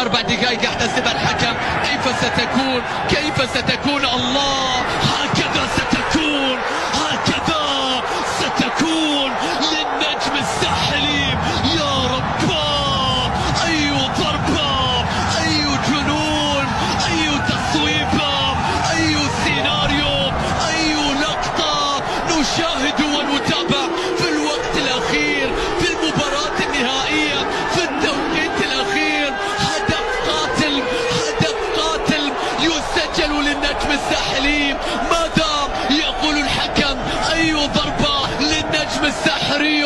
4 دقائق يحتسب الحكم. كيف ستكون الله، هكذا ستكون للنجم الساحلي. يا ربا، أي ضربة، أي جنون، أي تصويبة، أي سيناريو، أي لقطة نشاهد ونتابع في الوقت الأخير، في المباراة النهائية، في التوقيت الأخير. هدف قاتل يسجل للنجم الساحلي. ماذا يقول الحكم؟ أي ضربة للنجم الساحلي.